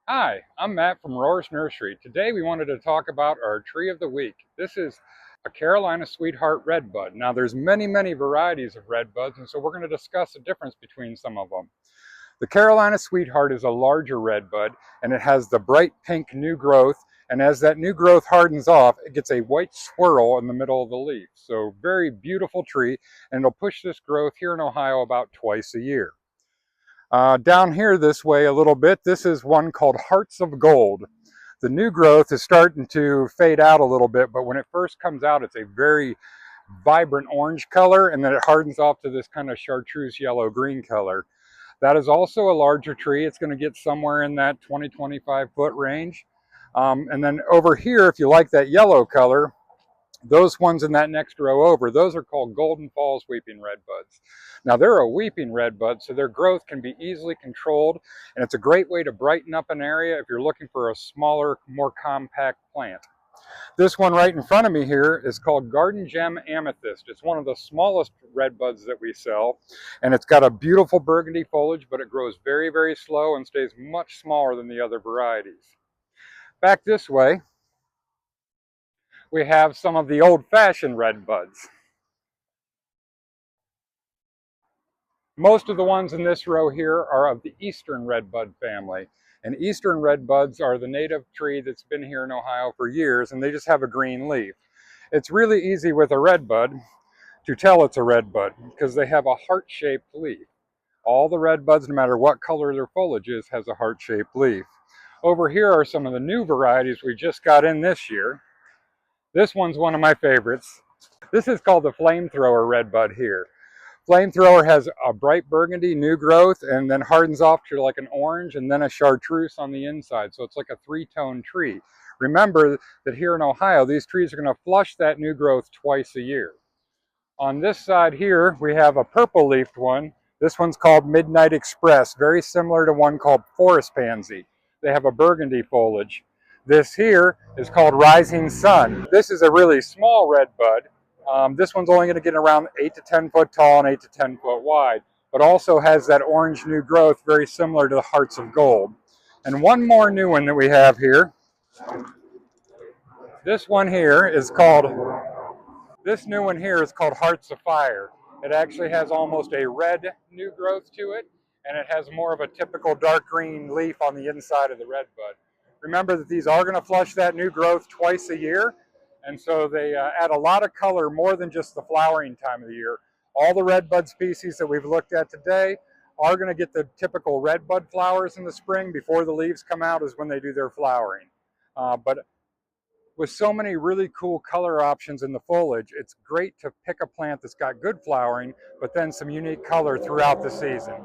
Hi, I'm Matt from Rohr's Nursery. Today we wanted to talk about our tree of the week. This is a Carolina Sweetheart Redbud. Now there's many varieties of Redbuds, and so we're going to discuss the difference between some of them. The Carolina Sweetheart is a larger Redbud, and it has the bright pink new growth, and as that new growth hardens off, it gets a white swirl in the middle of the leaf. So very beautiful tree, and it'll push this growth here in Ohio about twice a year. Down here this way a little bit, this is one called Hearts of Gold. The new growth is starting to fade out a little bit, but when it first comes out, it's a very vibrant orange color, and then it hardens off to this kind of chartreuse yellow-green color. That is also a larger tree. It's going to get somewhere in that 20-25 foot range. And then over here, if you like that yellow color, those ones in that next row over, those are called Golden Falls Weeping Redbuds. Now they're a weeping redbud, so their growth can be easily controlled, and it's a great way to brighten up an area if you're looking for a smaller, more compact plant. This one right in front of me here is called Garden Gem Amethyst. It's one of the smallest redbuds that we sell, and it's got a beautiful burgundy foliage, but it grows very slow and stays much smaller than the other varieties. Back this way, we have some of the old-fashioned redbuds. Most of the ones in this row here are of the Eastern Redbud family. And Eastern Redbuds are the native tree that's been here in Ohio for years, and they just have a green leaf. It's really easy with a redbud to tell it's a redbud because they have a heart-shaped leaf. All the redbuds, no matter what color their foliage is, has a heart-shaped leaf. Over here are some of the new varieties we just got in this year. This one's one of my favorites. This is called the Flamethrower Redbud here. Flamethrower has a bright burgundy new growth and then hardens off to like an orange and then a chartreuse on the inside. So it's like a three-tone tree. Remember that here in Ohio, these trees are going to flush that new growth twice a year. On this side here, we have a purple-leafed one. This one's called Midnight Express, very similar to one called Forest Pansy. They have a burgundy foliage. This here is called Rising Sun. This is a really small red bud. This one's only going to get around 8 to 10 foot tall and 8 to 10 foot wide, but also has that orange new growth very similar to the Hearts of Gold. And one more new one that we have here. This one here is called This new one here is called Hearts of Fire. It actually has almost a red new growth to it, and it has more of a typical dark green leaf on the inside of the red bud. Remember that these are going to flush that new growth twice a year, and so they add a lot of color more than just the flowering time of the year. All the red bud species that we've looked at today are going to get the typical red bud flowers in the spring. Before the leaves come out is when they do their flowering. But with so many really cool color options in the foliage, it's great to pick a plant that's got good flowering, but then some unique color throughout the season.